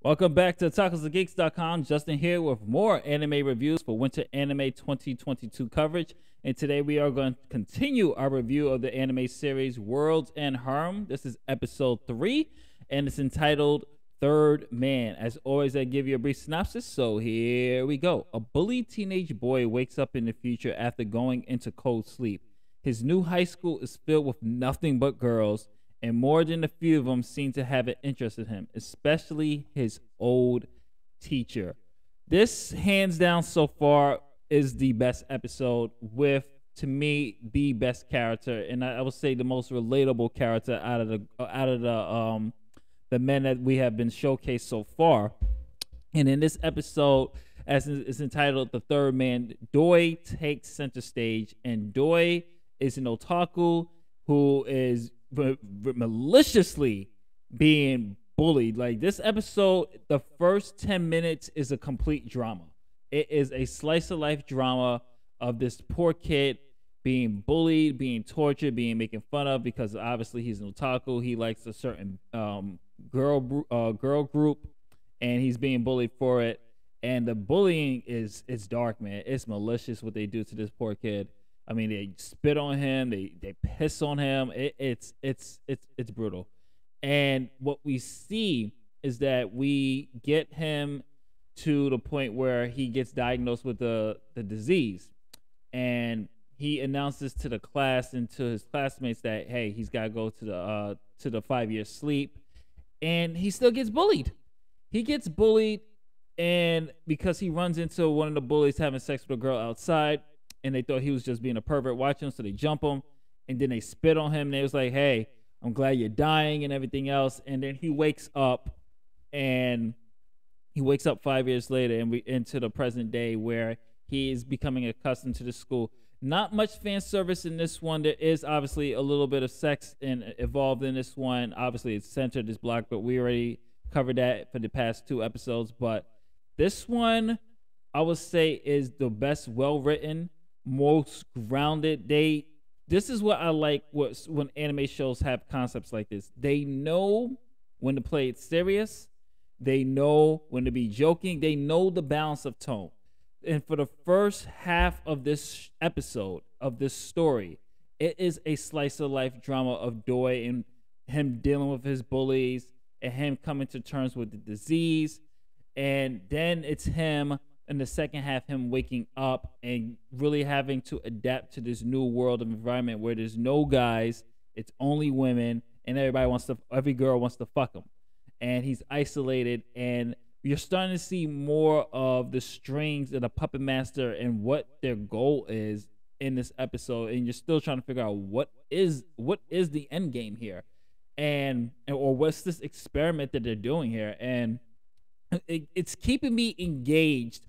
Welcome back to TacosandGeeks.com. Justin here with more anime reviews for Winter Anime 2022 coverage. And today we are going to continue our review of the anime series Worlds and Harem. This is episode 3, and it's entitled Third Man. As always, I give you a brief synopsis, so here we go. A bullied teenage boy wakes up in the future after going into cold sleep. His new high school is filled with nothing but girls, and more than a few of them seem to have an interest in him, especially his old teacher. This, hands down so far, is the best episode with, to me, the best character, and I would say the most relatable character out of the men that we have been showcased so far. And in this episode, as it's entitled The Third Man, Doi takes center stage, and Doi is an otaku who is maliciously being bullied. Like, this episode, the first 10 minutes is a complete drama. It is a slice of life drama of this poor kid being bullied, being tortured, being making fun of because obviously he's an otaku. He likes a certain girl group, and he's being bullied for it. And the bullying is dark, man. It's malicious what they do to this poor kid. I mean, they spit on him, they piss on him. It's brutal. And what we see is that we get him to the point where he gets diagnosed with the disease, and he announces to the class and to his classmates that, hey, he's got to go to the 5-year sleep, and he still gets bullied. He gets bullied, and because he runs into one of the bullies having sex with a girl outside, and they thought he was just being a pervert watching him, so they jump him, and then they spit on him, and they was like, hey, I'm glad you're dying and everything else. And then he wakes up, and he wakes up 5 years later, and we into the present day where he is becoming accustomed to the school. Not much fan service in this one. There is obviously a little bit of sex involved in this one. Obviously, it's centered, this block, but we already covered that for the past 2 episodes. But this one, I would say, is the best well-written, most grounded. This is what I like when anime shows have concepts like this. They know when to play it serious. They know when to be joking. They know the balance of tone. And for the first half of this episode, of this story, it is a slice of life drama of Doi and him dealing with his bullies and him coming to terms with the disease. And then it's him in the second half, him waking up and really having to adapt to this new world of environment where there's no guys, it's only women, and every girl wants to fuck him. And he's isolated, and you're starting to see more of the strings of the puppet master and what their goal is in this episode, and you're still trying to figure out what is the end game here, or what's this experiment that they're doing here. And it's keeping me engaged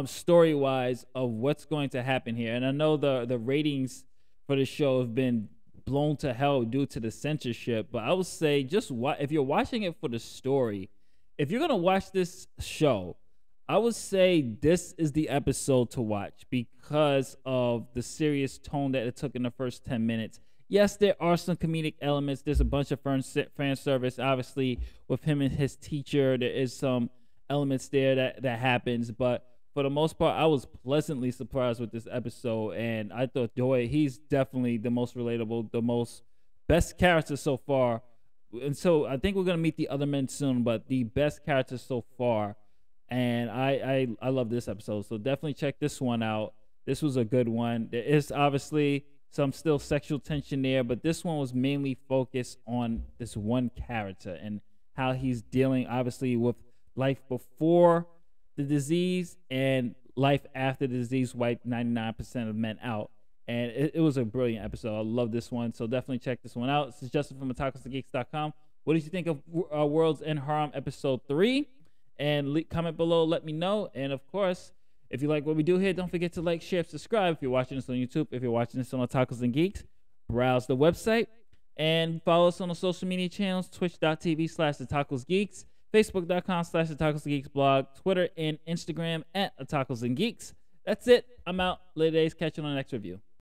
story-wise of what's going to happen here. And I know the ratings for the show have been blown to hell due to the censorship, but I would say if you're watching it for the story, if you're gonna watch this show, I would say this is the episode to watch because of the serious tone that it took in the first 10 minutes. Yes, there are some comedic elements. There's a bunch of fan service, obviously, with him and his teacher. There is some elements there that happens, but for the most part, I was pleasantly surprised with this episode, and I thought Doi, he's definitely the most relatable, the best character so far. And so I think we're gonna meet the other men soon, but the best character so far, and I love this episode. So definitely check this one out. This was a good one. There is obviously some still sexual tension there, but this one was mainly focused on this one character and how he's dealing, obviously, with life before the disease and life after the disease wiped 99% of men out. And it was a brilliant episode. I love this one. So definitely check this one out. This is Justin from TacosandGeeks.com. What did you think of Worlds and Harem episode 3? And comment below, let me know. And of course, if you like what we do here, don't forget to like, share, subscribe. If you're watching this on YouTube, if you're watching this on Tacos and Geeks, browse the website and follow us on the social media channels, twitch.tv/thetacosgeeks, facebook.com/thetacosgeeks blog, Twitter and Instagram @tacosandgeeks. That's it. I'm out. Later days. Catch you on the next review.